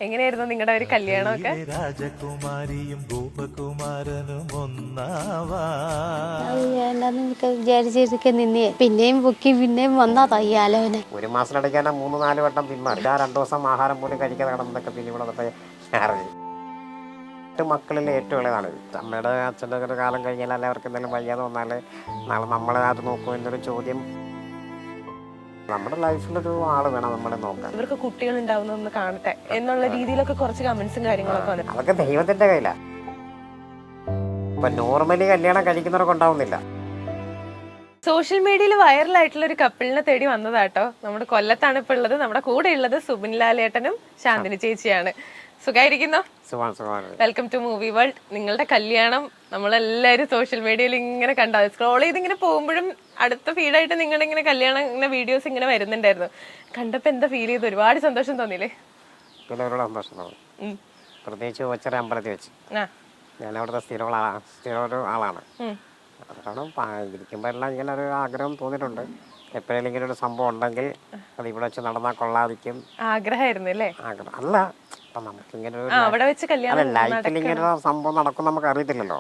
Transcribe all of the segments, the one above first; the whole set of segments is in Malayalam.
എങ്ങനെയായിരുന്നു നിങ്ങളുടെ ഒരു കല്യാണമൊക്കെ? രാജകുമാരിയും ഗോപകുമാരനും ഒന്നാവാ വിചാരിച്ചിരിക്കെ നിന്നേ പിന്നെയും പൊക്കി പിന്നെയും വന്നാ തയ്യാലോനെ. ഒരു മാസത്തിനിടയ്ക്ക് 3-4 വട്ടം പിന്മാറി. 2 ദിവസം ആഹാരം പോലും കഴിക്കാതെ കിടന്നതൊക്കെ പിന്നെ ഇവിടെ അറിഞ്ഞു. 8 മക്കളിൽ ഏറ്റവും ഇളയതാണ്. അമ്മയുടെ അച്ഛൻ്റെ ഒരു കാലം കഴിഞ്ഞാൽ അല്ലെ അവർക്ക് എന്തെങ്കിലും വയ്യാതെ വന്നാൽ നാളെ നമ്മളെ അത് നോക്കും എന്നൊരു ചോദ്യം. നമ്മുടെ ലൈഫിലൊരു ആള് വേണം നമ്മളെ നോക്കാൻ. ഇവർക്ക് കുട്ടികൾ ഉണ്ടാവുന്നൊന്ന് കാണട്ടെ എന്നുള്ള രീതിയിലൊക്കെ കുറച്ച് കമന്റ്സും കാര്യങ്ങളൊക്കെ വന്നു. അതൊക്കെ ദൈവത്തിന്റെ കയ്യിലാണ്. ഇപ്പൊ നോർമലി കല്യാണം കഴിക്കുന്നവർക്ക് ഉണ്ടാവുന്നില്ല. സോഷ്യൽ മീഡിയയിൽ വൈറലായിട്ടുള്ള ഒരു കപ്പിളിനെ തേടി വന്നതാട്ടോ. നമ്മുടെ കൊല്ലത്താണ് ഇപ്പൊ ഉള്ളത്. നമ്മുടെ കൂടെ ഉള്ളത് സുബിൻ ലാലേട്ടനും ശാന്തിനി ചേച്ചിയാണ്. സുഖായിരിക്കുന്നോ? Welcome to movie world. നിങ്ങളുടെ കല്യാണം നമ്മളെല്ലാരും സോഷ്യൽ മീഡിയയിൽ ഇങ്ങനെ കണ്ടാ സ്ക്രോൾ ചെയ്ത് ഇങ്ങനെ പോകുമ്പോഴും അടുത്ത ഫീഡായിട്ട് നിങ്ങളുടെ ഇങ്ങനെ കല്യാണം ഇങ്ങനെ വീഡിയോസ് ഇങ്ങനെ വരുന്നുണ്ടായിരുന്നു. കണ്ടപ്പോ എന്താ ഫീൽ ചെയ്ത്? ഒരുപാട് സന്തോഷം തോന്നിയില്ലേ? പിന്നെ ഒരുപാട് സന്തോഷം തോന്നി. പ്രത്യേകിച്ച് ഒച്ചറ അമ്പലത്തിൽ വെച്ച് ഞാൻ അവിടുത്തെ സ്ഥിരം ഒരു ആളാണ്. അതാണ് ഇരിക്കുമ്പോൾ എല്ലാം ഇങ്ങനെ ഒരു ആഗ്രഹം തോന്നിയിട്ടുണ്ട്. എപ്പോഴെങ്കിലും ഇങ്ങനെ ഒരു സംഭവം ഉണ്ടെങ്കിൽ അത് ഇവിടെ വെച്ച് നടന്നാൽ കൊള്ളാതിരിക്കും ആഗ്രഹമായിരുന്നു അല്ലേ? ആഗ്രഹം അല്ല, ഇപ്പം നമുക്കിങ്ങനെ ലൈഫിൽ ഇങ്ങനെ ഒരു സംഭവം നടക്കും നമുക്ക് അറിയത്തില്ലല്ലോ.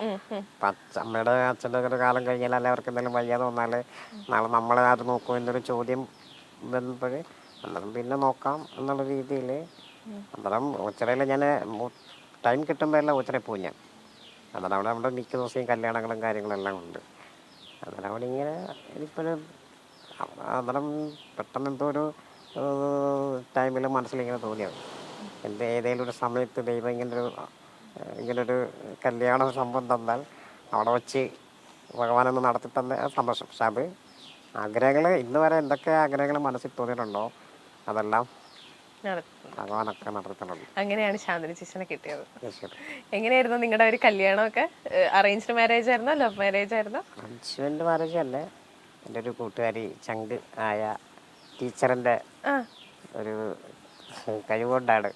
അമ്മയുടെ അച്ഛൻ്റെ ഒരു കാലം കഴിഞ്ഞാൽ അല്ലെ അവർക്ക് എന്തെങ്കിലും വയ്യാതെ വന്നാൽ നാളെ നമ്മളെ അത് നോക്കും എന്നൊരു ചോദ്യം വരുമ്പോഴേ അന്നേരം പിന്നെ നോക്കാം എന്നുള്ള രീതിയിൽ അന്നേരം ഉച്ചറയിൽ ഞാൻ ടൈം കിട്ടുമ്പോൾ എല്ലാം ഉച്ചറയിൽ പോകും ഞാൻ. അന്നേരം അവിടെ മിക്ക ദിവസവും കല്യാണങ്ങളും കാര്യങ്ങളെല്ലാം ഉണ്ട്. അന്നേരം അവിടെ ഇങ്ങനെ എനിക്കൊരു അന്നേരം പെട്ടെന്ന് എന്തോ ഒരു ടൈമിൽ മനസ്സിലിങ്ങനെ തോന്നിയത് ഏതെങ്കിലും ഒരു സമയത്ത് ദൈവം ഇങ്ങനൊരു കല്യാണ സംഭവം തന്നാൽ അവിടെ വെച്ച് ഭഗവാനൊന്ന് നടത്തി തന്ന സന്തോഷം. പക്ഷെ അത് ആഗ്രഹങ്ങൾ ഇന്ന് വരെ എന്തൊക്കെ ആഗ്രഹങ്ങൾ മനസ്സിൽ തോന്നിയിട്ടുണ്ടോ അതെല്ലാം ഭഗവാനൊക്കെ നടത്തിയിട്ടുണ്ട്. അങ്ങനെയാണ് ശാന്തിനി ചേച്ചിനെ കിട്ടിയത്. എങ്ങനെയായിരുന്നു നിങ്ങളുടെ ഒരു കല്യാണമൊക്കെ? അറേഞ്ച്ഡ് മാരേജ് ആയിരുന്നോ ലവ് മാരേജ് ആയിരുന്നോ? അറേഞ്ച്മെന്റ് മാരേജ് അല്ലേ. എൻ്റെ ഒരു കൂട്ടുകാരി ചങ്ക് ആയ ടീച്ചറിൻ്റെ ഒരു കഴിവുകൊണ്ടാണ്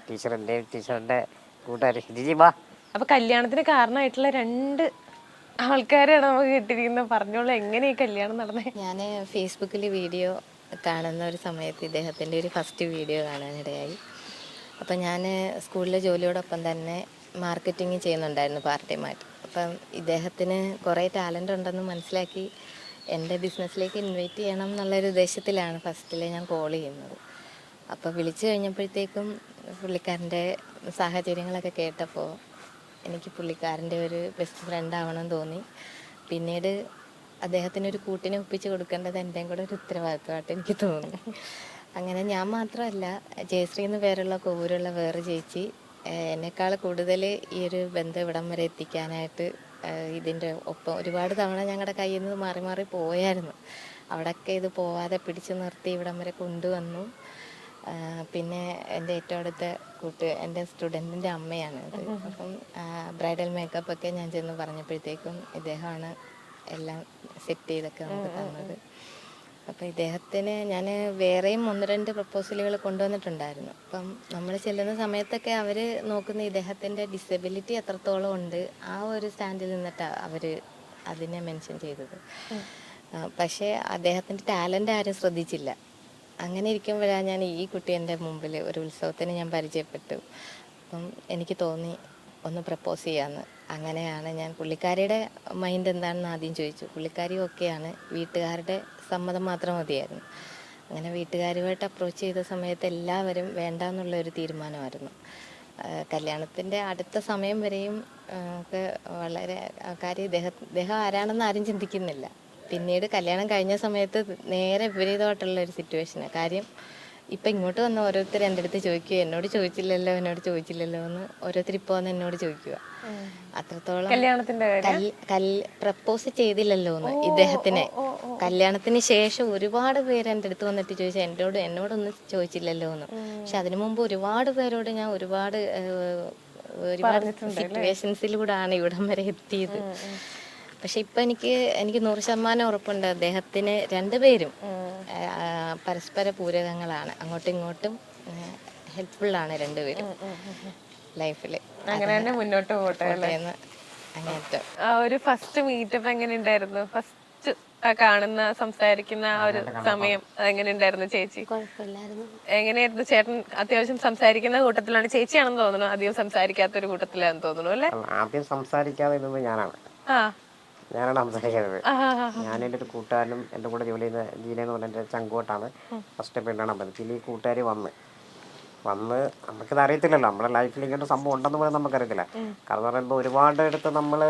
ടീച്ചറിൻ്റെ കൂട്ടുകാരി ജിജിബാ. അപ്പൊ കല്യാണത്തിന് കാരണമായിട്ടുള്ള 2 ആൾക്കാരാണ് നമുക്ക് കിട്ടിയിരിക്കുന്നത്. പറഞ്ഞോളൂ, എങ്ങനെയാ കല്യാണം നടന്നേ? ഞാൻ ഫേസ്ബുക്കിൽ വീഡിയോ കാണുന്ന ഒരു സമയത്ത് ഇദ്ദേഹത്തിൻ്റെ ഒരു ഫസ്റ്റ് വീഡിയോ കാണാനിടയായി. അപ്പം ഞാൻ സ്കൂളിലെ ജോലിയോടൊപ്പം തന്നെ മാർക്കറ്റിംഗ് ചെയ്യുന്നുണ്ടായിരുന്നു പാർട്ട് ടൈമായിട്ട്. അപ്പം ഇദ്ദേഹത്തിന് കുറേ ടാലൻ്റ് ഉണ്ടെന്ന് മനസ്സിലാക്കി എൻ്റെ ബിസിനസ്സിലേക്ക് ഇൻവൈറ്റ് ചെയ്യണം എന്നുള്ളൊരു ഉദ്ദേശത്തിലാണ് ഫസ്റ്റിൽ ഞാൻ കോൾ ചെയ്യുന്നത്. അപ്പോൾ വിളിച്ചു കഴിഞ്ഞപ്പോഴത്തേക്കും പുള്ളിക്കാരൻ്റെ സാഹചര്യങ്ങളൊക്കെ കേട്ടപ്പോൾ എനിക്ക് പുള്ളിക്കാരൻ്റെ ഒരു ബെസ്റ്റ് ഫ്രണ്ട് ആവണമെന്ന് തോന്നി. പിന്നീട് അദ്ദേഹത്തിനൊരു കൂട്ടിനെ ഒപ്പിച്ച് കൊടുക്കേണ്ടത് എൻ്റെയും കൂടെ ഒരു ഉത്തരവാദിത്തമായിട്ട് എനിക്ക് തോന്നി. അങ്ങനെ ഞാൻ മാത്രമല്ല, ജയശ്രീ എന്ന് പേരുള്ള കോവൂരുള്ള വേറെ ചേച്ചി എന്നെക്കാൾ കൂടുതൽ ഈ ഒരു ബന്ധം ഇവിടം വരെ എത്തിക്കാനായിട്ട് ഇതിൻ്റെ ഒപ്പം ഒരുപാട് തവണ ഞങ്ങളുടെ കയ്യിൽ നിന്ന് മാറി മാറി പോയായിരുന്നു. അവിടെയൊക്കെ ഇത് പോവാതെ പിടിച്ചു നിർത്തി ഇവിടം വരെ കൊണ്ടുവന്നു. പിന്നെ എൻ്റെ ഏറ്റവും അടുത്ത എൻ്റെ സ്റ്റുഡൻറ്റിൻ്റെ അമ്മയാണ് ഇത്. അപ്പം ബ്രൈഡൽ മേക്കപ്പൊക്കെ ഞാൻ ചെന്ന് പറഞ്ഞപ്പോഴത്തേക്കും ഇദ്ദേഹമാണ് എല്ലാം സെറ്റ് ചെയ്തൊക്കെ നമുക്ക് തന്നത്. അപ്പോൾ ഇദ്ദേഹത്തിന് ഞാൻ വേറെയും 1-2 പ്രപ്പോസലുകൾ കൊണ്ടുവന്നിട്ടുണ്ടായിരുന്നു. അപ്പം നമ്മൾ ചെല്ലുന്ന സമയത്തൊക്കെ അവർ നോക്കുന്ന ഇദ്ദേഹത്തിൻ്റെ ഡിസബിലിറ്റി എത്രത്തോളം ഉണ്ട് ആ ഒരു സ്റ്റാൻഡിൽ നിന്നിട്ടാണ് അവർ അതിനെ മെൻഷൻ ചെയ്തത്. പക്ഷേ അദ്ദേഹത്തിൻ്റെ ടാലൻ്റ് ആരും ശ്രദ്ധിച്ചില്ല. അങ്ങനെ ഇരിക്കുമ്പോഴാണ് ഞാൻ ഈ കുട്ടി എൻ്റെ മുമ്പിൽ ഒരു ഉത്സവത്തിന് ഞാൻ പരിചയപ്പെട്ടു. അപ്പം എനിക്ക് തോന്നി ഒന്ന് പ്രപ്പോസ് ചെയ്യാമെന്ന്. അങ്ങനെയാണ് ഞാൻ പുള്ളിക്കാരിയുടെ മൈൻഡ് എന്താണെന്ന് ആദ്യം ചോദിച്ചു. പുള്ളിക്കാരി ഓക്കെയാണ്, വീട്ടുകാരുടെ സമ്മതം മാത്രം മതിയായിരുന്നു. അങ്ങനെ വീട്ടുകാരുമായിട്ട് അപ്രോച്ച് ചെയ്ത സമയത്ത് എല്ലാവരും വേണ്ട എന്നുള്ളൊരു തീരുമാനമായിരുന്നു. കല്യാണത്തിൻ്റെ അടുത്ത സമയം വരെയും ഒക്കെ വളരെ കാര്യം ഇദ്ദേഹം ആരാണെന്ന് ആരും ചിന്തിക്കുന്നില്ല. പിന്നീട് കല്യാണം കഴിഞ്ഞ സമയത്ത് നേരെ വിപരീതമായിട്ടുള്ള ഒരു സിറ്റുവേഷനാണ്. കാര്യം ഇപ്പം ഇങ്ങോട്ട് വന്ന് ഓരോരുത്തർ എൻ്റെ അടുത്ത് ചോദിക്കുക, എന്നോട് ചോദിച്ചില്ലല്ലോ എന്ന് ഓരോരുത്തർ ഇപ്പോൾ വന്ന് എന്നോട് ചോദിക്കുക. അത്രത്തോളം പ്രപ്പോസ് ചെയ്തില്ലല്ലോ എന്ന് ഇദ്ദേഹത്തിന്. കല്യാണത്തിന് ശേഷം ഒരുപാട് പേര് എൻ്റെ അടുത്ത് വന്നിട്ട് ചോദിച്ചാൽ എന്നോടൊന്നും ചോദിച്ചില്ലല്ലോ എന്ന്. പക്ഷെ അതിനു മുമ്പ് ഒരുപാട് പേരോട് ഞാൻ ഒരുപാട് സിറ്റുവേഷൻസിലൂടെയാണ് ഇവിടം വരെ എത്തിയത്. പക്ഷെ ഇപ്പം എനിക്ക് 100% ഉറപ്പുണ്ട് അദ്ദേഹത്തിന് 2 പേരും പരസ്പര പൂരകങ്ങളാണ്. അങ്ങോട്ടും ഇങ്ങോട്ടും ഹെൽപ്ഫുള്ളാണ് 2 പേരും ലൈഫിൽ. അങ്ങനെ തന്നെ മുന്നോട്ട് പോട്ടെ. അങ്ങനത്തെ ഒരു ഫസ്റ്റ് മീറ്റപ്പ് എങ്ങനെ ഉണ്ടായിരുന്നു? ഫസ്റ്റ് കാണുന്ന സംസാരിക്കുന്ന ആ ഒരു സമയം എങ്ങനെ ഉണ്ടായിരുന്നു ചേച്ചി? കുഴപ്പമില്ലായിരുന്നു. എങ്ങനെയായിരുന്നു ചേട്ടൻ? അത്യാവശ്യം സംസാരിക്കുന്ന കൂട്ടത്തിലാണ്, ചേച്ചിയാണെന്ന് തോന്നുന്നു അധികം സംസാരിക്കാത്തൊരു കൂട്ടത്തിലാണെന്ന് തോന്നുന്നു അല്ലെ? ആദ്യം സംസാരിക്കാതെ ഇരുന്നത് ഞാനാണ് സംസാരിക്കുന്നത്. ഞാൻ എൻ്റെ ഒരു കൂട്ടുകാരനും എൻ്റെ കൂടെ ജോലി ചെയ്യുന്ന ജീനെന്ന് പറഞ്ഞ എൻ്റെ ചങ്കോട്ടാണ് ഫസ്റ്റ് പെണ്ണാണ് പറഞ്ഞത്. പിന്നെ ഈ കൂട്ടുകാർ വന്ന് നമുക്കിത് അറിയത്തില്ലല്ലോ, നമ്മുടെ ലൈഫിൽ ഇങ്ങനെ സംഭവം ഉണ്ടെന്ന് പോലും നമുക്കറിയത്തില്ല. കാരണം പറയുമ്പോൾ ഒരുപാട് അടുത്ത് നമ്മൾ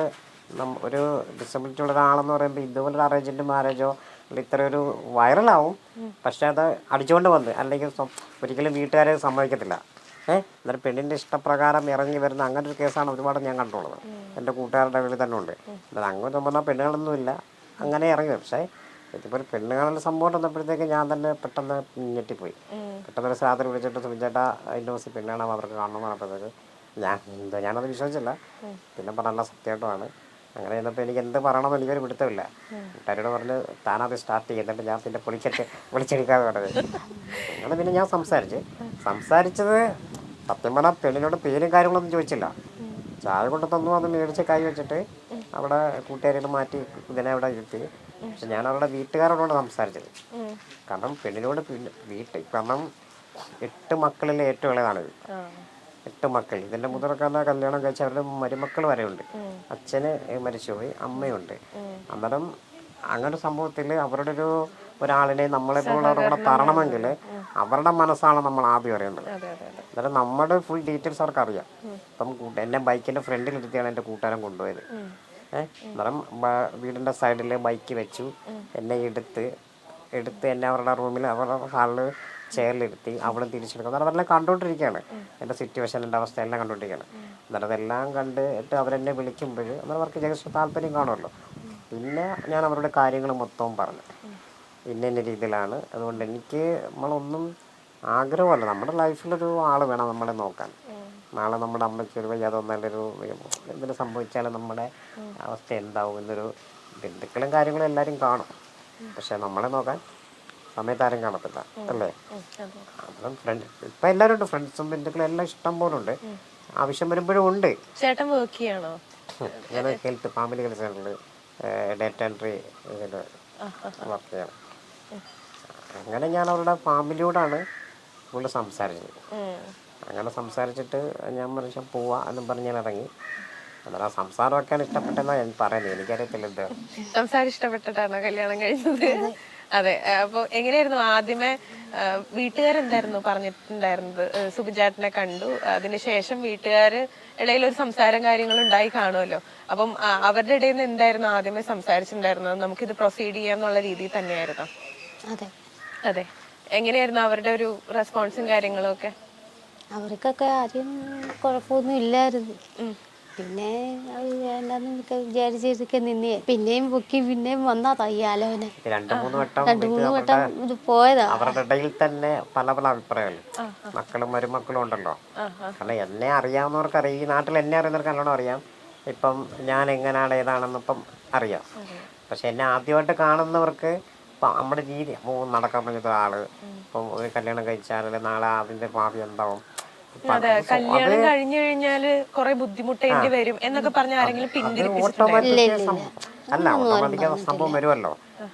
ഒരു ഡിസബിലിറ്റി ഉള്ള ഒരാളെന്ന് പറയുമ്പോൾ ഇതുപോലൊരു അറേഞ്ച്ഡ് മാരേജോ അല്ലെങ്കിൽ ഇത്ര ഒരു വൈറലാവും, പക്ഷെ അത് അടിച്ചുകൊണ്ട് വന്ന് അല്ലെങ്കിൽ ഒരിക്കലും വീട്ടുകാരെ സമ്മതിക്കത്തില്ല. എന്നാലും പെണ്ണിൻ്റെ ഇഷ്ടപ്രകാരം ഇറങ്ങി വരുന്ന അങ്ങനെ ഒരു കേസാണ് ഒരുപാട് ഞാൻ കണ്ടുള്ളത്. എൻ്റെ കൂട്ടുകാരുടെ വീട്ടിൽ തന്നെ ഉണ്ട്. എന്നാൽ അങ്ങനെ പറഞ്ഞാൽ പെണ്ണുകളൊന്നുമില്ല, അങ്ങനെ ഇറങ്ങി. പക്ഷേ ഇതിപ്പോൾ പെണ്ണുകളുടെ സംഭവം വന്നപ്പോഴത്തേക്ക് ഞാൻ തന്നെ പെട്ടെന്ന് ഞെട്ടിപ്പോയി. പെട്ടെന്നൊരു സാധനം വിളിച്ചിട്ട് സുബിൻചേട്ടാ അതിൻ്റെ ദിവസം പെണ്ണാണ് അവർക്ക് കാണണമെന്ന് പറഞ്ഞപ്പോഴത്തേക്ക് ഞാനത് വിശ്വസിച്ചില്ല. പിന്നെ പറഞ്ഞ സത്യമായിട്ടുമാണ്. അങ്ങനെ ചെന്നപ്പോൾ എനിക്ക് എന്ത് പറയണമെന്ന് എനിക്കൊരു പിടുത്തമില്ല. കൂട്ടുകാരോട് പറഞ്ഞ് താനത് സ്റ്റാർട്ട് ചെയ്യുന്നുണ്ട്, ഞാൻ പിന്നെ വിളിച്ചെടുക്കാതെ പറഞ്ഞത്. അങ്ങനെ പിന്നെ ഞാൻ സംസാരിച്ചത് സത്യം പറഞ്ഞാൽ പെണ്ണിനോട് പേരും കാര്യങ്ങളൊന്നും ചോദിച്ചില്ല. ചായ കൊണ്ട് തന്നു, അത് മേടിച്ച് കൈ വെച്ചിട്ട് അവിടെ കൂട്ടുകാരോട് മാറ്റി ഇതിനെ അവിടെ ഇരുത്തി. പക്ഷെ ഞാൻ അവരുടെ വീട്ടുകാരോടാണ് സംസാരിച്ചത്. കാരണം പെണ്ണിനോട് കാരണം 8 മക്കളിൽ ഏറ്റവും ഇളയതാണ്. 8 മക്കൾ. ഇതിൻ്റെ മുതിർക്കാരനെ കല്യാണം കഴിച്ച് അവരുടെ മരുമക്കൾ വരെ ഉണ്ട്. അച്ഛന് മരിച്ചുപോയി, അമ്മയുണ്ട്. അന്നേരം അങ്ങനെ സംഭവത്തിൽ അവരുടെ ഒരാളിനെ നമ്മളെപ്പോലുള്ളവരുടെ കൂടെ തരണമെങ്കിൽ അവരുടെ മനസ്സാണ് നമ്മൾ ആദ്യം അറിയേണ്ടത്. അന്നേരം നമ്മുടെ ഫുൾ ഡീറ്റെയിൽസ് അവർക്ക് അറിയാം. ഇപ്പം എന്നെ ബൈക്കിൻ്റെ ഫ്രണ്ടിലിരുത്തിയാണ് എൻ്റെ കൂട്ടുകാരൻ കൊണ്ടുപോയത്. അന്നേരം വീടിൻ്റെ സൈഡിൽ ബൈക്ക് വെച്ചു, എന്നെ എടുത്ത് എന്നെ അവരുടെ റൂമിൽ അവരുടെ ഹാളിൽ ചെയറിലിരുത്തി അവളും തിരിച്ചെടുക്കും. അന്നേരം അതെല്ലാം കണ്ടുകൊണ്ടിരിക്കുകയാണ്, എൻ്റെ സിറ്റുവേഷൻ, എൻ്റെ അവസ്ഥ എല്ലാം കണ്ടുകൊണ്ടിരിക്കുകയാണ്. അന്നേരം അതെല്ലാം കണ്ടിട്ട് അവരെന്നെ വിളിക്കുമ്പോൾ അന്നേരം അവർക്ക് ജസ്റ്റ് താല്പര്യം കാണുമല്ലോ. പിന്നെ ഞാൻ അവരുടെ കാര്യങ്ങൾ മൊത്തവും പറഞ്ഞു, ഇന്ന രീതിയിലാണ്. അതുകൊണ്ട് എനിക്ക് നമ്മളൊന്നും ആഗ്രഹമല്ല, നമ്മുടെ ലൈഫിലൊരു ആൾ വേണം നമ്മളെ നോക്കാൻ. നാളെ നമ്മുടെ അമ്മയ്ക്ക് ഒരു വയ്യാതെ നല്ലൊരു എന്തെങ്കിലും സംഭവിച്ചാലും നമ്മുടെ അവസ്ഥ എന്താവും എന്നൊരു ബന്ധുക്കളും കാര്യങ്ങളും എല്ലാവരും കാണും. പക്ഷെ നമ്മളെ നോക്കാൻ സമയത്ത് ആരും കാണത്തില്ല അല്ലേ? അപ്പം ഇപ്പം എല്ലാവരും ഉണ്ട്, ഫ്രണ്ട്സും ബന്ധുക്കളും എല്ലാം ഇഷ്ടം പോലെ ഉണ്ട്. ആവശ്യം വരുമ്പോഴും ഉണ്ട്. ചേട്ടൻ വർക്ക് ചെയ്യണോ? ഞാൻ ഹെൽത്ത് ഫാമിലി ഹെൽത്ത് സെൻ്ററിൽ ഡേറ്റ എൻട്രി ഇതിൽ വർക്ക് ചെയ്യണം. അങ്ങനെ ഞാൻ അവരുടെ ഫാമിലിയോടാണ് കൂടുതൽ സംസാരിച്ചത്. അങ്ങനെ സംസാരിച്ചിട്ട് ഞാൻ പറഞ്ഞു പോവാ എന്നും പറഞ്ഞ് ഞാൻ ഇറങ്ങി. അന്നേരം ആ സംസാരമൊക്കെയാണ് ഇഷ്ടപ്പെട്ടെന്നാണ് ഞാൻ പറയുന്നത്. എനിക്കറിയത്തില്ല എന്താ സംസാരം ഇഷ്ടപ്പെട്ടിട്ടാണോ കല്യാണം കഴിച്ചത്? അതെ. അപ്പൊ എങ്ങനെയായിരുന്നു ആദ്യമേ വീട്ടുകാരെന്തായിരുന്നു പറഞ്ഞിട്ടുണ്ടായിരുന്നത്? സുബിൻചേട്ടനെ കണ്ടു, അതിനുശേഷം വീട്ടുകാര് ഇടയിൽ ഒരു സംസാരം കാര്യങ്ങളും ഉണ്ടായി കാണുമല്ലോ. അപ്പം അവരുടെ ഇടയിൽ നിന്ന് എന്തായിരുന്നു ആദ്യമേ സംസാരിച്ചിട്ടുണ്ടായിരുന്നത്? നമുക്കിത് പ്രൊസീഡ് ചെയ്യാന്നുള്ള രീതിയിൽ തന്നെയായിരുന്നു? അതെ. എങ്ങനെയായിരുന്നു അവരുടെ ഒരു റെസ്പോൺസും കാര്യങ്ങളും ഒക്കെ? അവർക്കൊക്കെ ആദ്യം കുഴപ്പമൊന്നും ഇല്ലായിരുന്നു. പിന്നെ എന്താന്നൊക്കെ വിചാരിച്ചിരിക്കെ നിന്നേ പിന്നെയും പൊക്കി പിന്നെയും വന്നാ തയ്യാലോനെ 2-3 വട്ടം ഇത് പോയതാ. അവരുടെ ഇടയിൽ തന്നെ പല അഭിപ്രായങ്ങൾ, മക്കളും മരുമക്കളും ഉണ്ടല്ലോ. കാരണം എന്നെ അറിയാവുന്നവർക്ക് അറിയാം, ഈ നാട്ടിൽ എന്നെ അറിയുന്നവർക്ക് നല്ലോണം അറിയാം. ഇപ്പം ഞാൻ എങ്ങനെയാണ് ഏതാണെന്ന് ഇപ്പം അറിയാം. പക്ഷെ എന്നെ ആദ്യമായിട്ട് കാണുന്നവർക്ക് ഇപ്പം നമ്മുടെ രീതി നടക്കാൻ പറ്റുന്ന ആള് ഇപ്പം ഒരു കല്യാണം കഴിച്ചാൽ നാളെ അതിന്റെ ഭാവി എന്താവും, അതെ, കല്യാണം കഴിഞ്ഞു കഴിഞ്ഞാല് കൊറേ ബുദ്ധിമുട്ടേണ്ടി വരും എന്നൊക്കെ പറഞ്ഞ ആരെങ്കിലും അല്ല ഓട്ടോമാറ്റിക് സംഭവം വരുമല്ലോ.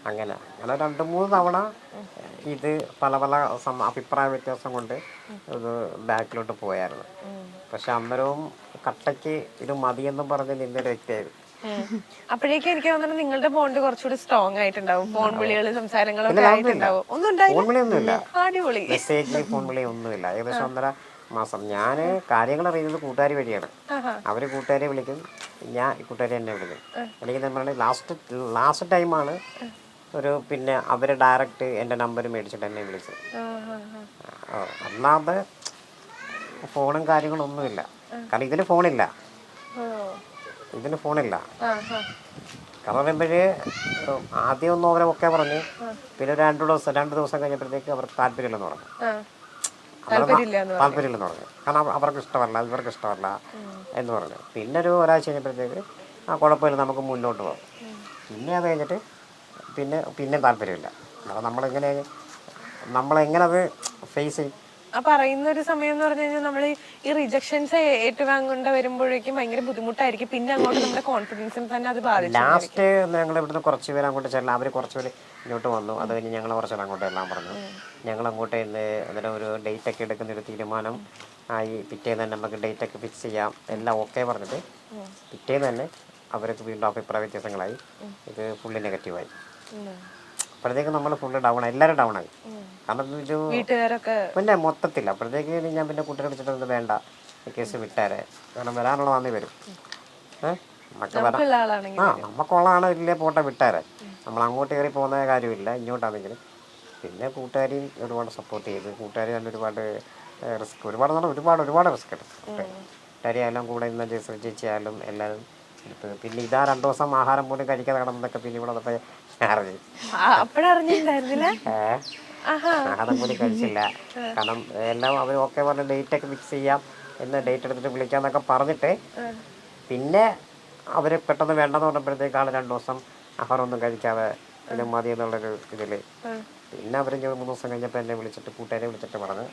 അങ്ങനെ 2-3 തവണ ഇത് പല അഭിപ്രായ വ്യത്യാസം കൊണ്ട് ഇത് ബാക്കിലോട്ട് പോയായിരുന്നു. പക്ഷെ അന്നേരവും കട്ടയ്ക്ക് ഇത് മതിയെന്നും പറഞ്ഞ് നിന്നൊരു വ്യക്തിയായിരുന്നു. അപ്പോഴേക്കും എനിക്ക് തോന്നുന്നത് നിങ്ങളുടെ ബോണ്ട് കുറച്ചുകൂടി സ്ട്രോങ് ആയിട്ടുണ്ടാവും. ഫോൺ വിളികളും സംസാരങ്ങളൊക്കെ ആയിട്ടുണ്ടാവും. ഒന്നും ഉണ്ടായില്ല. അടിപൊളി. മെസ്സേജ് ഫോൺ വിളി ഒന്നുമില്ല. ഏകദേശം 1.5 മാസം. ഞാൻ കാര്യങ്ങൾ അറിയുന്നത് കൂട്ടുകാർ വഴിയാണ്. അവര് കൂട്ടുകാരെ വിളിക്കും, ഞാൻ കൂട്ടുകാരെ എന്നെ വിളിക്കും. എനിക്ക് നമ്മൾ ലാസ്റ്റ് ടൈമാണ് പിന്നെ അവര് ഡയറക്റ്റ് എൻ്റെ നമ്പർ മേടിച്ചിട്ട് എന്നെ വിളിച്ചത്. അല്ലാതെ ഫോണും കാര്യങ്ങളൊന്നുമില്ല. കാരണം ഇതിന് ഫോണില്ല. കാരണം പറയുമ്പോഴേ ആദ്യം ഒന്നും അവരെ ഒക്കെ പറഞ്ഞ് പിന്നെ 2 ദിവസം കഴിഞ്ഞപ്പോഴത്തേക്ക് അവർക്ക് താല്പര്യമില്ലെന്ന് പറഞ്ഞു. താല്പര്യമില്ലെന്ന് പറഞ്ഞു. കാരണം അവർക്ക് ഇഷ്ടമല്ല, ഇവർക്ക് ഇഷ്ടമല്ല എന്ന് പറഞ്ഞു. പിന്നെ ഒരാഴ്ച കഴിഞ്ഞപ്പോഴത്തേക്ക് കുഴപ്പമില്ല, നമുക്ക് മുന്നോട്ട് പോകാം. പിന്നെ അത് കഴിഞ്ഞിട്ട് പിന്നെ താല്പര്യമില്ല. കാരണം നമ്മളെങ്ങനെ അത് ഫേസ് ചെയ്യും? ആ പറയുന്ന ഒരു സമയം എന്ന് പറഞ്ഞു കഴിഞ്ഞാൽ നമ്മൾ ഈ റിജക്ഷൻസ് ഏറ്റുവാങ്ങേണ്ട വരുമ്പോഴേക്കും ഭയങ്കര ബുദ്ധിമുട്ടായിരിക്കും. പിന്നെ അങ്ങോട്ട് നമ്മുടെ കോൺഫിഡൻസിന് തന്നെ അത് ബാധിച്ചു. ലാസ്റ്റ് ഞങ്ങൾ ഇവിടുന്ന് കുറച്ച് പേര് അങ്ങോട്ട് ചെല്ലാം, അവർ കുറച്ച് പേര് ഇങ്ങോട്ട് വന്നു. അത് കഴിഞ്ഞ് ഞങ്ങൾ കുറച്ച് അങ്ങോട്ട് എല്ലാം പറഞ്ഞു. ഞങ്ങൾ അങ്ങോട്ട് എന്നിട്ട് ഒരു ഡേറ്റ് ഒക്കെ എടുക്കുന്ന ഒരു തീരുമാനം ആയി. പിറ്റേന്ന് തന്നെ നമുക്ക് ഡേറ്റ് ഒക്കെ ഫിക്സ് ചെയ്യാം എല്ലാം ഓക്കെ പറഞ്ഞിട്ട് പിറ്റേന്ന് തന്നെ അവർക്ക് വീണ്ടും അഭിപ്രായ വ്യത്യാസങ്ങളായി. ഇത് ഫുള്ളി നെഗറ്റീവായി. അപ്പോഴത്തേക്ക് നമ്മൾ ഫുള്ള് ഡൗൺ ആയി, എല്ലാവരും ഡൗൺ ആയി. കാരണം ഒരു പിന്നെ മൊത്തത്തില്ല. അപ്പോഴത്തേക്ക് ഞാൻ പിന്നെ കുട്ടികളെ വിളിച്ചിട്ടൊന്നും വേണ്ട, കേസ് വിട്ടാരെ, കാരണം വരാനുള്ള നന്ദി വരും. നമുക്ക് വരാം, നമുക്കുള്ളതാണ് ഇല്ലേ പോട്ടെ വിട്ടാരെ, നമ്മൾ അങ്ങോട്ട് കയറി പോകുന്ന കാര്യമില്ല ഇങ്ങോട്ടാണെങ്കിലും. പിന്നെ കൂട്ടുകാരെയും ഒരുപാട് സപ്പോർട്ട് ചെയ്ത്, കൂട്ടുകാർ തന്നെ ഒരുപാട് റിസ്ക്, ഒരുപാട് റിസ്ക് എടുത്തു. കൂട്ടുകാരിയായാലും കൂടെ ഇന്ന് ചേച്ചിയായാലും എല്ലാവരും എടുത്ത്. പിന്നെ ഇതാ 2 ദിവസം ആഹാരം പോലും കഴിക്കാതെ കിടന്നതൊക്കെ പിന്നെ ഇവിടെ വന്നപ്പോൾ ആഹാരം പോലും കഴിച്ചില്ല. കാരണം എല്ലാം അവർ ഓക്കെ പറഞ്ഞ് ഡേറ്റ് ഒക്കെ ഫിക്സ് ചെയ്യാം എന്ന് ഡേറ്റ് എടുത്തിട്ട് വിളിക്കാന്നൊക്കെ പറഞ്ഞിട്ട് പിന്നെ അവർ പെട്ടെന്ന് വേണ്ടെന്ന് പറഞ്ഞപ്പോഴത്തേക്കാൾ 2 ദിവസം ആഹാരം ഒന്നും കഴിക്കാതെ ഇത് മതി എന്നുള്ളൊരു ഇതിൽ പിന്നെ അവർ 3 ദിവസം കഴിഞ്ഞപ്പോൾ എന്നെ വിളിച്ചിട്ട്, കൂട്ടുകാരെ വിളിച്ചിട്ട് പറഞ്ഞ്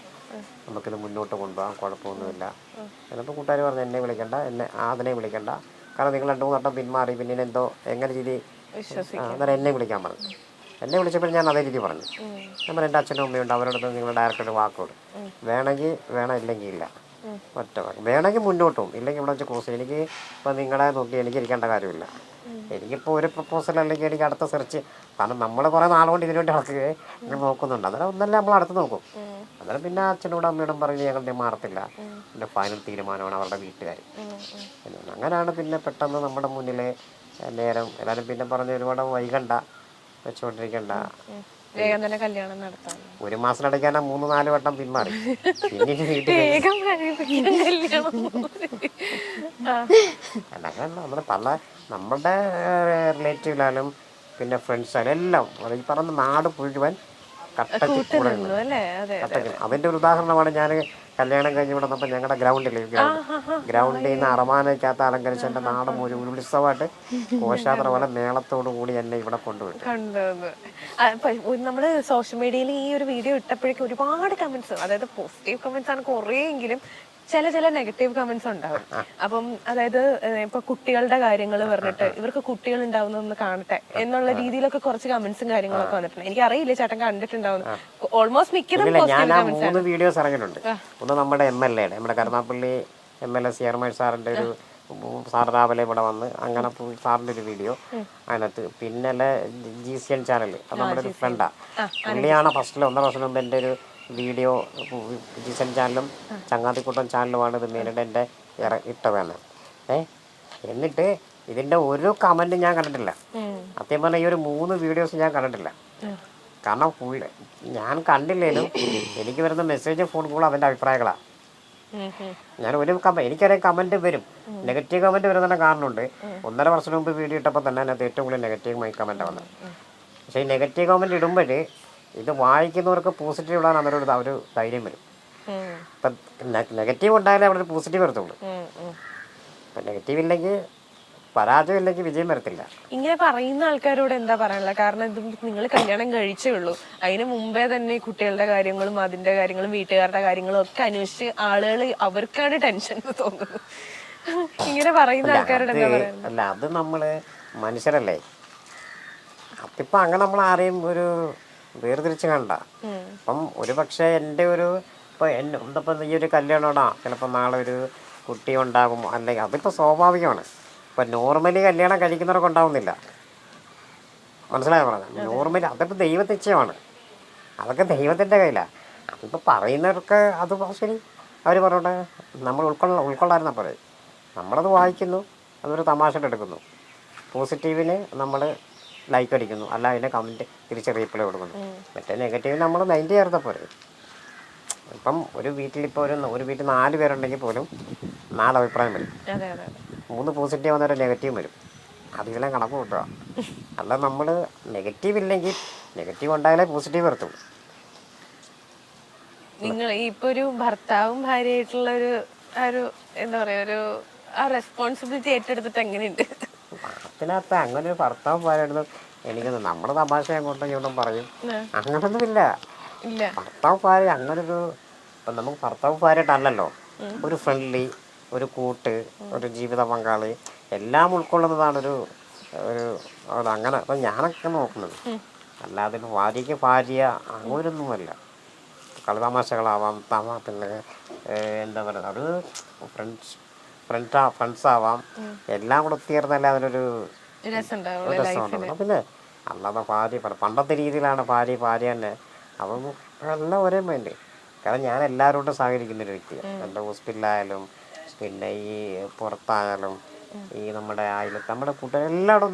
നമുക്കിത് മുന്നോട്ട് കൊണ്ടുപോകാം, കുഴപ്പമൊന്നുമില്ല. എന്നിപ്പോൾ കൂട്ടുകാർ പറഞ്ഞു എന്നെ വിളിക്കണ്ട, അതിനെ വിളിക്കണ്ട, കാരണം നിങ്ങൾ 2-3 വട്ടം പിന്മാറി, പിന്നെ എന്തോ എങ്ങനെ രീതി അന്നേരം എന്നെ വിളിക്കാൻ പറഞ്ഞു. എന്നെ വിളിച്ചപ്പോൾ ഞാൻ അതേ രീതി പറഞ്ഞു. നമ്മൾ എൻ്റെ അച്ഛനും അമ്മയുണ്ട്, അവരോടൊപ്പം നിങ്ങൾ ഡയറക്റ്റ് ഒരു വാക്കോട് വേണമെങ്കിൽ വേണം, ഇല്ലെങ്കിൽ ഇല്ല, ഒറ്റ വാക്ക്. വേണമെങ്കിൽ മുന്നോട്ടും, ഇല്ലെങ്കിൽ ഇവിടെ വെച്ച് ക്രോസ്. എനിക്ക് ഇപ്പോൾ നിങ്ങളെ നോക്കി എനിക്ക് ഇരിക്കേണ്ട കാര്യമില്ല. എനിക്കിപ്പോൾ ഒരു പ്രപ്പോസൽ അല്ലെങ്കിൽ എനിക്ക് അടുത്ത സെർച്ച്, കാരണം നമ്മൾ കുറേ നാളുകൊണ്ട് ഇതിനു വേണ്ടി നടക്കുകയെ ഇങ്ങനെ നോക്കുന്നുണ്ട്. അന്നേരം ഒന്നല്ലേ നമ്മൾ അടുത്ത് നോക്കും. അന്നേരം പിന്നെ അച്ഛനോടും അമ്മയോടും പറഞ്ഞ് ഞങ്ങളുടെ മാറത്തില്ല, എൻ്റെ ഫൈനൽ തീരുമാനമാണ് അവരുടെ വീട്ടുകാർ. അങ്ങനെയാണ് പിന്നെ പെട്ടെന്ന് നമ്മുടെ മുന്നിലെ നേരം എല്ലാവരും പിന്നെ പറഞ്ഞ് ഒരുപാട് വൈകണ്ട, വെച്ചുകൊണ്ടിരിക്കണ്ട, വേഗം തന്നെ കല്യാണം നടത്താം. 1 മാസത്തിലടയ്ക്കാനാ 3-4 വട്ടം പിന്മാറി. പിന്നെ നമ്മുടെ നമ്മുടെ റിലേറ്റീവിലായാലും പിന്നെ ഫ്രണ്ട്സായാലും എല്ലാം ഈ പറഞ്ഞ നാട് മുഴുവൻ കട്ടക്ക് കൂടെ അതിൻ്റെ ഒരു ഉദാഹരണമാണ്. ഞാൻ കല്യാണം കഴിഞ്ഞ് ഇവിടെ വന്നപ്പോൾ ഞങ്ങളുടെ ഗ്രൗണ്ടിൽ നിന്ന് അറമാനയ്ക്കകത്ത് അലങ്കരിച്ച് എൻ്റെ നാട് മുഴുവൻ ഉത്സവമായിട്ട് ഘോഷാത്ര പോലെ മേളത്തോടു കൂടി എന്നെ ഇവിടെ കൊണ്ടുപോയി. നമ്മള് സോഷ്യൽ മീഡിയയിൽ ഈ ഒരു വീഡിയോ ഇട്ടപ്പോഴേക്കും ഒരുപാട് കമന്റ്സ്, അതായത് പോസിറ്റീവ് കമന്റ്സ് ആണ് കുറേയെങ്കിലും, ചില നെഗറ്റീവ് കമന്റ്സ് ഉണ്ടാവും. അപ്പം അതായത് ഇപ്പൊ കുട്ടികളുടെ കാര്യങ്ങൾ പറഞ്ഞിട്ട് ഇവർക്ക് കുട്ടികൾ ഉണ്ടാവുന്നൊന്ന് കാണട്ടെ എന്നുള്ള രീതിയിലൊക്കെ കുറച്ച് കമന്റ്സും കാര്യങ്ങളൊക്കെ വന്നിട്ടുണ്ട്. എനിക്ക് അറിയില്ല ചേട്ടൻ കണ്ടിട്ടുണ്ടാവുന്നു. ഓൾമോസ്റ്റ് മിക്കതും ഞാൻ 3 വീഡിയോസ് ഇറങ്ങിയിട്ടുണ്ട്. ഒന്ന് നമ്മുടെ MLA യുടെ, നമ്മുടെ കരുനാഗപ്പള്ളി MLA ചെയർമാൻ സാറിൻ്റെ ഒരു സാർ രാവിലെ ഇവിടെ വന്ന് അങ്ങനെ സാറിൻ്റെ ഒരു വീഡിയോ അതിനകത്ത്. പിന്നെ GCN ചാനൽ, അത് നമ്മുടെ ഒരു ഫ്രണ്ടാണ്, പുള്ളിയാണ് ഫസ്റ്റിൽ 1.5 വർഷം മുമ്പ് എൻ്റെ ഒരു വീഡിയോ GCN ചാനലും ചങ്ങാതിക്കൂട്ടം ചാനലുമാണ് ഇത് നേരിട്ട് എൻ്റെ ഇട്ടതാണ്. എന്നിട്ട് ഇതിൻ്റെ ഒരു കമൻറ്റും ഞാൻ കണ്ടിട്ടില്ല. സത്യം പറഞ്ഞാൽ ഈ ഒരു 3 വീഡിയോസ് ഞാൻ കണ്ടിട്ടില്ല. കാരണം ഞാൻ കണ്ടില്ലേലും എനിക്ക് വരുന്ന മെസ്സേജ് ഫോൺ കോൾ അതിൻ്റെ അഭിപ്രായങ്ങളാണ്. ഞാൻ എനിക്കൊരു കമൻറ്റ് വരും, നെഗറ്റീവ് കമൻറ്റ് വരുന്നതിൻ്റെ കാരണമുണ്ട്. 1.5 വർഷം മുമ്പ് വീഡിയോ ഇട്ടപ്പോൾ തന്നെ അതിനകത്ത് ഏറ്റവും കൂടുതൽ നെഗറ്റീവ് കമൻറ്റാണ് വന്നത്. പക്ഷേ ഈ നെഗറ്റീവ് കമൻറ്റ് ഇടുമ്പോൾ ഇത് വായിക്കുന്നവർക്ക് പോസിറ്റീവ് ഇടാൻ അന്നേരം ഒരു ധൈര്യം വരും. ഇപ്പം നെഗറ്റീവ് ഉണ്ടായാലേ അവിടെ ഒരു പോസിറ്റീവ് വരത്തുള്ളൂ. ഇപ്പം നെഗറ്റീവ് ഇല്ലെങ്കിൽ, പരാജയം ഇല്ലെങ്കിൽ വിജയം വരത്തില്ല. ഇങ്ങനെ പറയുന്ന ആൾക്കാരോട് എന്താ പറയാനുള്ളത്? കാരണം ഇത് നിങ്ങൾ കല്യാണം കഴിച്ചേ ഉള്ളൂ, അതിന് മുമ്പേ തന്നെ കുട്ടികളുടെ കാര്യങ്ങളും അതിന്റെ കാര്യങ്ങളും വീട്ടുകാരുടെ കാര്യങ്ങളും ഒക്കെ അന്വേഷിച്ച് ആളുകൾ അവർക്കാണ് ടെൻഷൻ എന്ന് തോന്നുന്നു. ഇങ്ങനെ പറയുന്ന ആൾക്കാരോട് എന്താ പറയുക? അല്ല, അത് നമ്മള് മനുഷ്യരല്ലേ, അതിപ്പോ അങ്ങനെ നമ്മൾ ആരെയും ഒരു വേർതിരിച്ച് കണ്ട. അപ്പം ഒരു പക്ഷേ എൻ്റെ ഒരു ഇപ്പം ഈ ഒരു കല്യാണമാണോ, ചിലപ്പോൾ നാളെ ഒരു കുട്ടി ഉണ്ടാകും, അല്ലെങ്കിൽ അതിപ്പോൾ സ്വാഭാവികമാണ്. ഇപ്പം നോർമലി കല്യാണം കഴിക്കുന്നവർക്ക് ഉണ്ടാവുന്നില്ല, മനസ്സിലായോ പറഞ്ഞത്? നോർമലി അതിപ്പോൾ ദൈവനിശ്ചയമാണ്, അതൊക്കെ ദൈവത്തിൻ്റെ കയ്യിലാണ്. അതിപ്പോൾ പറയുന്നവർക്ക് അത് ശരി, അവർ പറഞ്ഞോട്ടെ, നമ്മൾ ഉൾക്കൊള്ളായിരുന്ന പോലെ നമ്മളത് വായിക്കുന്നു, അതൊരു തമാശയിട്ട് എടുക്കുന്നു. പോസിറ്റീവിന് നമ്മൾ ലൈക്ക് അടിക്കുന്നു, അല്ല അതിനെ കമൻറ്റ് തിരിച്ച് റീപ്ലൈ കൊടുക്കുന്നു. മറ്റേ നെഗറ്റീവ് നമ്മൾ 90 ചേർത്താൽ പോരെ. ഇപ്പം ഒരു വീട്ടിലിപ്പോൾ ഒരു വീട്ടിൽ 4 പേരുണ്ടെങ്കിൽ പോലും 4 അഭിപ്രായം വരും. 3 പോസിറ്റീവ് വന്നൊരു നെഗറ്റീവ് വരും. അതിലെല്ലാം കണക്ക് കൂട്ടുക. അല്ല, നമ്മൾ നെഗറ്റീവ് ഇല്ലെങ്കിൽ, നെഗറ്റീവ് ഉണ്ടായാലേ പോസിറ്റീവ് വരത്തുള്ളൂ. നിങ്ങൾ ഇപ്പൊ ഒരു ഭർത്താവും ഭാര്യയായിട്ടുള്ള ഒരു എന്താ പറയാ, ഒരു റെസ്പോൺസിബിലിറ്റി ഏറ്റെടുത്തിട്ട് എങ്ങനെയുണ്ട്? അതിനകത്ത് അങ്ങനെ ഒരു ഭർത്താവ് ഭാര്യയായിരുന്നു എനിക്കൊന്നും, നമ്മുടെ തമാശ അങ്ങോട്ടും ഇങ്ങോട്ടും പറയും, അങ്ങനൊന്നുമില്ല. ഭർത്താവ് ഭാര്യ അങ്ങനൊരു അപ്പം നമുക്ക് ഭർത്താവ് ഭാര്യയായിട്ടല്ലല്ലോ, ഒരു ഫ്രണ്ട്ലി, ഒരു കൂട്ട്, ഒരു ജീവിത പങ്കാളി എല്ലാം ഉൾക്കൊള്ളുന്നതാണ് ഒരു ഒരു അങ്ങനെ. അപ്പം ഞാനൊക്കെ നോക്കുന്നത്. അല്ലാതെ ഭാര്യയ്ക്ക് ഭാര്യ അങ്ങനൊന്നുമല്ല. കളിതമാശകളാവാം, പിന്നെ എന്താ പറയുക, ഒരു ഫ്രണ്ട്സാവാം, എല്ലാം കൂടെ ഒത്തുചേർന്നല്ലേ അതിനൊരു രസമുണ്ടാവും. പിന്നെ അല്ലാതെ ഭാര്യ പണ്ടത്തെ രീതിയിലാണ് ഭാര്യ തന്നെ. അപ്പം എല്ലാം ഒരേ മൈൻഡ്. കാരണം ഞാൻ എല്ലാവരോടും സഹകരിക്കുന്നൊരു വ്യക്തിയാണ്. എൻ്റെ ഹോസ്പിറ്റലിലായാലും പിന്നെ ഈ പുറത്തായാലും ഈ നമ്മുടെ നമ്മുടെ കൂട്ടുകാർ എല്ലായിടും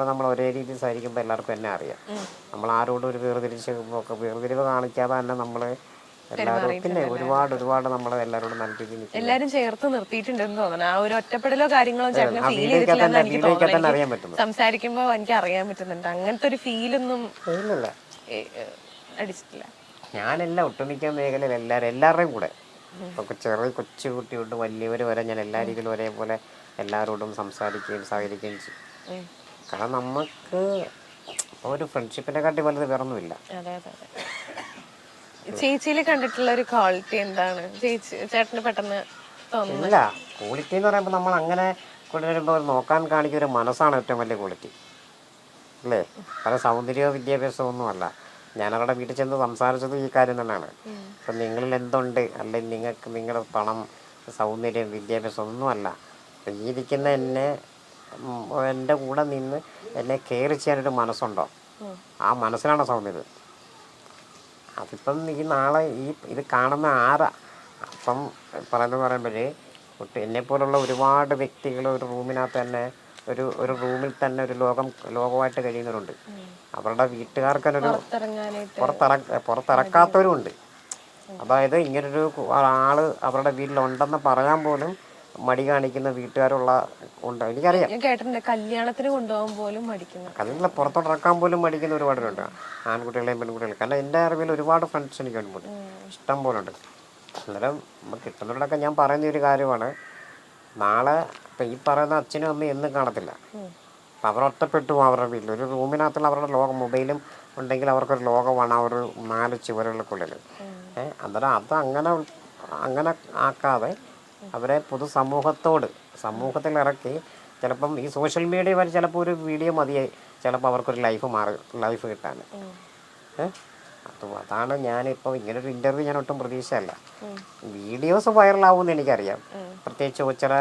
നമ്മൾ ഒരേ രീതിയിൽ സഹകരിക്കുമ്പോൾ എല്ലാവർക്കും എന്നെ അറിയാം. നമ്മൾ ആരോടും ഒരു വേർതിരിവ് കാണിക്കാതെ തന്നെ നമ്മൾ എല്ലാവരും പിന്നെ ഒരുപാട് നമ്മൾ എല്ലാവരോടും നല്ല രീതിയിൽ എല്ലാരും ചേർത്ത് നിർത്തിയിട്ടുണ്ടെന്ന് തോന്നുന്നു. ആ ഒരു ഒറ്റപ്പെടലോ കാര്യങ്ങളോ ചേട്ടന് ഫീൽ ചെയ്തിട്ടില്ലെന്ന് എനിക്ക് തോന്നുന്നു. സംസാരിക്കുമ്പോ എനിക്ക് അറിയാൻ പറ്റുന്നുണ്ട്. അങ്ങനത്തെ ഒരു ഫീലൊന്നും അടിച്ചിട്ടില്ല. ഞാനെല്ലാം ഒട്ടുമിക്ക മേഖലയിൽ എല്ലാവരുടെയും കൂടെ ചെറിയ കൊച്ചു കുട്ടി തൊട്ട് വലിയവർ വരെ ഞാൻ എല്ലാ രീതിയിലും ഒരേപോലെ എല്ലാവരോടും സംസാരിക്കുകയും സഹകരിക്കുകയും ചെയ്യും. കാരണം നമുക്ക് ഒരു ഫ്രണ്ട്ഷിപ്പിനെ കാട്ടി വലുത് വേറൊന്നുമില്ല. ചേച്ചിയിൽ കണ്ടിട്ടുള്ള ഒരു ക്വാളിറ്റി എന്താണ് ചേട്ടന് പെട്ടെന്ന് തോന്നുന്നത്? ഇല്ല, ക്വാളിറ്റി എന്ന് പറയുമ്പോൾ നമ്മൾ അങ്ങനെ കൊണ്ടുവരുമ്പോൾ നോക്കാൻ കാണിക്കുന്ന ഒരു മനസ്സാണ് ഏറ്റവും വലിയ ക്വാളിറ്റി അല്ലേ? പല സൗന്ദര്യമോ വിദ്യാഭ്യാസമോ ഒന്നുമല്ല. ഞാനവരുടെ വീട്ടിൽ ചെന്ന് സംസാരിച്ചത് ഈ കാര്യം തന്നെയാണ്. അപ്പം നിങ്ങളിൽ എന്തുണ്ട്, അല്ലെങ്കിൽ നിങ്ങൾക്ക് നിങ്ങളുടെ പണം, സൗന്ദര്യം, വിദ്യാഭ്യാസം ഒന്നുമല്ല. അപ്പം ഈ ഇരിക്കുന്ന എൻ്റെ കൂടെ നിന്ന് എന്നെ കെയർ ചെയ്യാനൊരു മനസ്സുണ്ടോ, ആ മനസ്സിലാണ് സൗന്ദര്യം. അതിപ്പം ഈ നാളെ ഇത് കാണുന്ന അപ്പം പറയുമ്പോൾ എന്നെപ്പോലുള്ള ഒരുപാട് വ്യക്തികൾ ഒരു റൂമിനകത്ത് തന്നെ ഒരു റൂമിൽ തന്നെ ഒരു ലോകമായിട്ട് കഴിയുന്നവരുണ്ട്. അവരുടെ വീട്ടുകാർക്ക് തന്നെ പുറത്തിറക്കാത്തവരും ഉണ്ട്. അതായത് ഇങ്ങനൊരു ആള് അവരുടെ വീട്ടിലുണ്ടെന്ന് പറയാൻ പോലും മടി കാണിക്കുന്ന വീട്ടുകാരുണ്ട്. എനിക്കറിയാം. കല്യാണത്തിന് കൊണ്ടുപോകാൻ പോലും മടിക്കുന്നു, കല്യാണത്തിൽ പുറത്തോട്ടിറക്കാൻ പോലും മടിക്കുന്ന ഒരുപാടുണ്ട്, ആൺകുട്ടികളെയും പെൺകുട്ടികളെയും. കാരണം എൻ്റെ അറിവിൽ ഒരുപാട് ഫ്രണ്ട്സ് എനിക്ക് ഉണ്ട്, ഇഷ്ടം പോലെ ഉണ്ട്. അന്നേരം നമുക്ക് കിട്ടുന്നവരോടൊക്കെ ഞാൻ പറയുന്ന ഒരു കാര്യമാണ്, നാളെ ഇപ്പം ഈ പറയുന്ന അച്ഛനും അമ്മയും എന്നും കാണത്തില്ല. അപ്പം അവരൊറ്റപ്പെട്ടു അവരുടെ വീട്ടിൽ ഒരു റൂമിനകത്തുള്ള അവരുടെ മൊബൈലും ഉണ്ടെങ്കിൽ അവർക്കൊരു ലോകമാണ് ആ ഒരു 4 ചുവരുകൾക്കുള്ളിൽ. അന്നേരം അങ്ങനെ ആക്കാതെ അവരെ സമൂഹത്തിൽ ഇറക്കി ചിലപ്പം ഈ സോഷ്യൽ മീഡിയ വരെ ചിലപ്പോൾ ഒരു വീഡിയോ മതിയായി ചിലപ്പോൾ അവർക്കൊരു ലൈഫ് കിട്ടാൻ. അതാണ് ഞാനിപ്പോൾ ഇങ്ങനൊരു ഇൻ്റർവ്യൂ ഞാൻ ഒട്ടും പ്രതീക്ഷയല്ല. വീഡിയോസ് വൈറലാവുമെന്ന് എനിക്കറിയാം. പ്രത്യേകിച്ച് ചില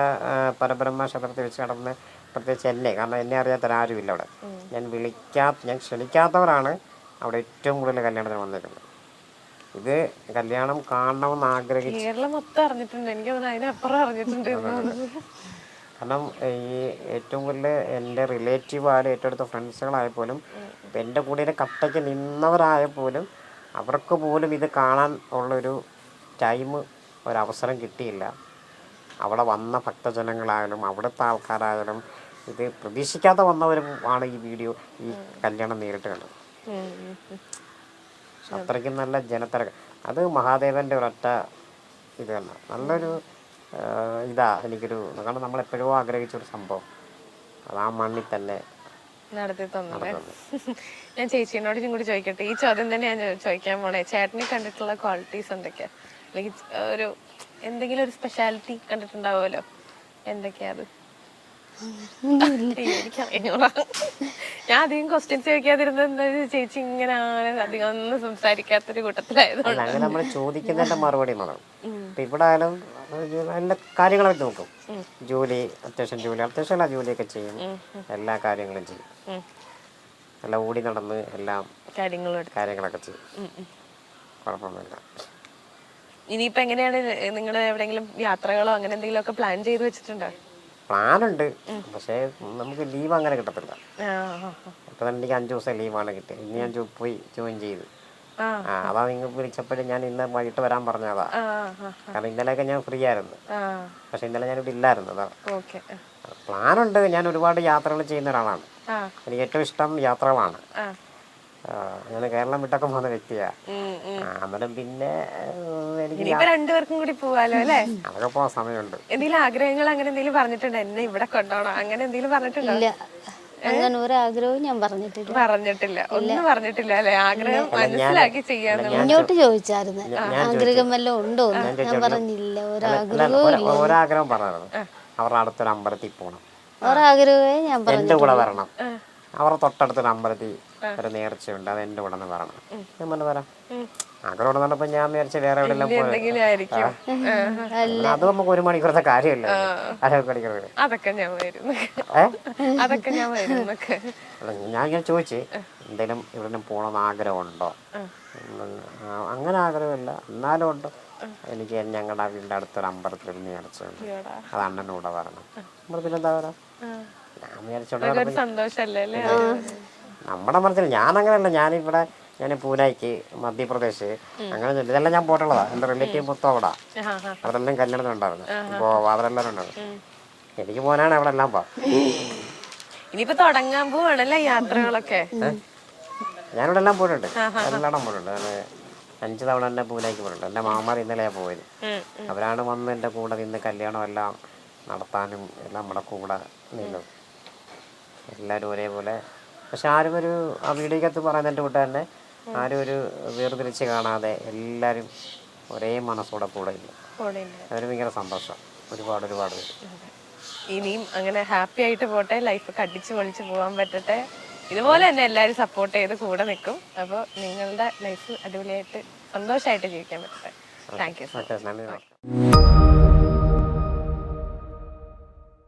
പരബ്രഹ്മ ക്ഷേത്രത്തിൽ വെച്ച് നടന്ന് പ്രത്യേകിച്ച് കാരണം എന്നെ അറിയാത്തൊരാരുമില്ല അവിടെ. ഞാൻ ക്ഷണിക്കാത്തവരാണ് അവിടെ ഏറ്റവും കൂടുതൽ കല്യാണത്തിന് വന്നിരിക്കുന്നത്. ഇത് കല്യാണം കാണണമെന്ന് ആഗ്രഹിച്ചു കേരളം മൊത്തം അറിഞ്ഞിട്ടുണ്ട്. എനിക്ക് അതിനപ്പുറം അറിഞ്ഞിട്ടുണ്ട്. കാരണം ഈ ഏറ്റവും കൂടുതൽ എൻ്റെ റിലേറ്റീവ് ആയാലും ഏറ്റവും അടുത്ത ഫ്രണ്ട്സുകളായപ്പോലും ഇപ്പം എൻ്റെ കൂടെ കട്ടയ്ക്ക് നിന്നവരായപ്പോലും അവർക്ക് പോലും ഇത് കാണാൻ ഉള്ളൊരു ഒരവസരം കിട്ടിയില്ല. അവിടെ വന്ന ഭക്തജനങ്ങളായാലും അവിടുത്തെ ആൾക്കാരായാലും ഇത് പ്രതീക്ഷിക്കാതെ വന്നവരും ആണ് ഈ കല്യാണം നേരിട്ട് കണ്ടത്. അത്രയ്ക്കും നല്ല ജനത്തിരക്ക്. അത് മഹാദേവൻ്റെ ഒരൊറ്റ ഇത് തന്നെ നല്ലൊരു എനിക്കൊരു, കാരണം നമ്മളെപ്പോഴോ ആഗ്രഹിച്ചൊരു സംഭവം അത് ആ മണ്ണിൽ തന്നെ നടത്തി തന്നത്. ഞാൻ ചേച്ചീനോട് കൂടി ചോദിക്കട്ടെ, ഈ ചോദ്യം തന്നെ ഞാൻ ചോദിക്കാൻ പോണേ. ചേട്ടനെ കണ്ടിട്ടുള്ള ക്വാളിറ്റീസ് എന്തൊക്കെയാ, അല്ലെങ്കിൽ എന്തെങ്കിലും ഒരു സ്പെഷ്യാലിറ്റി കണ്ടിട്ടുണ്ടാവുമല്ലോ, എന്തൊക്കെയാ അത്? ഞാൻ അധികം ക്വസ്റ്റ്യൻസ് ചോദിക്കാതിരുന്നത് ചേച്ചി ഇങ്ങനെ അധികം ഒന്നും സംസാരിക്കാത്തൊരു കൂട്ടത്തിലായതുകൊണ്ട് അങ്ങനെ നമ്മൾ ചോദിക്കുന്നതിന്റെ മറുപടി വേണം. ഇപ്പം ഇവിടെ ആയാലും എല്ലാ കാര്യങ്ങളൊക്കെ നോക്കും. അത്യാവശ്യം ജോലിയൊക്കെ ചെയ്യും, എല്ലാ കാര്യങ്ങളും ചെയ്യും, എല്ലാം ഓടി നടന്ന് എല്ലാ കാര്യങ്ങളൊക്കെ ചെയ്യും, കുഴപ്പമൊന്നുമില്ല. ഇനിയിപ്പോ എങ്ങനെയാണ് നിങ്ങൾ എവിടെയെങ്കിലും യാത്രകളോ അങ്ങനെ എന്തെങ്കിലും ഒക്കെ പ്ലാൻ ചെയ്ത് വെച്ചിട്ടുണ്ടോ? പ്ലാനുണ്ട്, പക്ഷേ നമുക്ക് ലീവ് അങ്ങനെ കിട്ടത്തില്ല. ഇപ്പം എനിക്ക് 5 ദിവസം ലീവാണ് കിട്ടിയത്. ഇന്ന് ഞാൻ പോയി ജോയിൻ ചെയ്തു. അതാ നിങ്ങൾ വിളിച്ചപ്പോഴും ഞാൻ ഇന്ന് വൈകിട്ട് വരാൻ പറഞ്ഞതാ. കാരണം ഇന്നലെയൊക്കെ ഞാൻ ഫ്രീ ആയിരുന്നു, പക്ഷെ ഇന്നലെ ഞാനിവിടെ ഇല്ലായിരുന്നു. അതാ പ്ലാനുണ്ട്. ഞാൻ ഒരുപാട് യാത്രകൾ ചെയ്യുന്ന ഒരാളാണ്. എനിക്ക് ഏറ്റവും ഇഷ്ടം യാത്രകളാണ്. ഞാൻ കേരളം വിട്ടൊക്കെ പോകുന്ന വ്യക്തിയാ. അന്നേരം പിന്നെ എനിക്ക് രണ്ടുപേർക്കും കൂടി പോവാലോ അല്ലേ? അതൊക്കെ പോകാൻ സമയമുണ്ട്. എന്തെങ്കിലും ആഗ്രഹങ്ങൾ അങ്ങനെ എന്തെങ്കിലും പറഞ്ഞിട്ടുണ്ടോ, എന്നെ ഇവിടെ കൊണ്ടുപോകണം അങ്ങനെ എന്തെങ്കിലും പറഞ്ഞിട്ടുണ്ടോ? അങ്ങനെ ഒരാഗ്രഹവും ഞാൻ പറഞ്ഞിട്ടില്ല. പറഞ്ഞിട്ടില്ല, ഒന്നും പറഞ്ഞിട്ടില്ല അല്ലെ? ആഗ്രഹം മനസ്സിലാക്കി ചെയ്യാന്ന്. മുന്നോട്ട് ചോദിച്ചായിരുന്നു ആഗ്രഹം വല്ലതും ഉണ്ടോ? ഞാൻ പറഞ്ഞില്ല, ഒരാഗ്രഹവും ഇല്ല. ഒരാഗ്രഹം പറഞ്ഞത് അവരുടെ അടുത്തൊരു അമ്പലത്തിൽ പോകണം, ഒരാഗ്രഹമേ ഞാൻ എന്റെ പറഞ്ഞു. കൂടെ വരണം. അവരുടെ തൊട്ടടുത്തൊരു അമ്പലത്തിൽ ഒരു നേർച്ചയുണ്ട്, അത് എന്റെ കൂടെ വരണം. ഞാൻ പറഞ്ഞു വരാം. ആഗ്രഹം ഉണ്ടെന്നപ്പോ ഞാൻ വിചാരിച്ച വേറെ എവിടെയെല്ലാം എന്തെങ്കിലും ആയിരിക്കും. അത് നമുക്ക് 1 മണിക്കൂറത്തെ കാര്യമല്ല, 1/2 മണിക്കൂർ. അതൊക്കെ ഞാൻ വരുന്നു, അതൊക്കെ ഞാൻ വരുന്നൊക്കെ. ഞാൻ ഇങ്ങനെ ചോദിച്ചു, എന്തെങ്കിലും ഇവിടെ പോകണമെന്ന് ആഗ്രഹമുണ്ടോ? അങ്ങനെ ആഗ്രഹമില്ല, എന്നാലും ഉണ്ട്. എനിക്ക് ഞങ്ങളുടെ വീടിൻ്റെ അടുത്തൊരു അമ്പലത്തിൽ നേർച്ചയുണ്ട്, അത് അണ്ണനൂടെ വരണം. പിന്നെന്താ പറയാ, ഞാൻ വിചാരിച്ചോണ്ട് സന്തോഷല്ലേ അല്ലേ? നമ്മുടെ മനസ്സിൽ ഞാൻ അങ്ങനെയല്ല. ഞാൻ പൂനായ്ക്ക് മധ്യപ്രദേശ് അങ്ങനെ ഇതെല്ലാം ഞാൻ പോയിട്ടുള്ളതാ. എൻ്റെ റിലേറ്റീവ് മൊത്തം അവിടെ, അവരെല്ലാം കല്യാണത്തിനുണ്ടായിരുന്നു. ഇപ്പോൾ അവരെല്ലാവരും ഉണ്ടായിരുന്നു. എനിക്ക് പോകാനാണ് അവിടെ എല്ലാം പോവാം. ഇനിയിപ്പോ തുടങ്ങാൻ പോവാണല്ലേ യാത്രകളൊക്കെ? ഞാനിവിടെ എല്ലാം പോയിട്ടുണ്ട്, എല്ലായിടം പോയിട്ടുണ്ട്. ഞാൻ 5 തവണ തന്നെ പൂനായ്ക്ക് പോയിട്ടുണ്ട്. എൻ്റെ മാമാർ ഇന്നലെയാണ് പോയത്. അവരാണ് വന്ന് എൻ്റെ കൂടെ നിന്ന് കല്യാണം എല്ലാം നടത്താനും എല്ലാം നമ്മുടെ കൂടെ നിന്നു. എല്ലാവരും ഒരേപോലെ. പക്ഷെ ആരും ആ വീഡിയോക്കകത്ത് പറയുന്നതിൻ്റെ കൂട്ട് തന്നെ ആരും ഒരു വേർതിരിച്ച് കാണാതെ എല്ലാവരും ഒരേ മനസ്സോടെ കൂടെ ഇല്ല. അതൊരു ഭയങ്കര സന്തോഷം. ഒരുപാട് പേര്. ഇനിയും അങ്ങനെ ഹാപ്പി ആയിട്ട് പോട്ടെ, ലൈഫ് അടിച്ചു പൊളിച്ച് പോകാൻ പറ്റട്ടെ. ഇതുപോലെ തന്നെ എല്ലാവരും സപ്പോർട്ട് ചെയ്ത് കൂടെ നിൽക്കും. അപ്പോൾ നിങ്ങളുടെ ലൈഫ് അടിപൊളിയായിട്ട് സന്തോഷമായിട്ട് ജീവിക്കാൻ പറ്റട്ടെ. Thank U.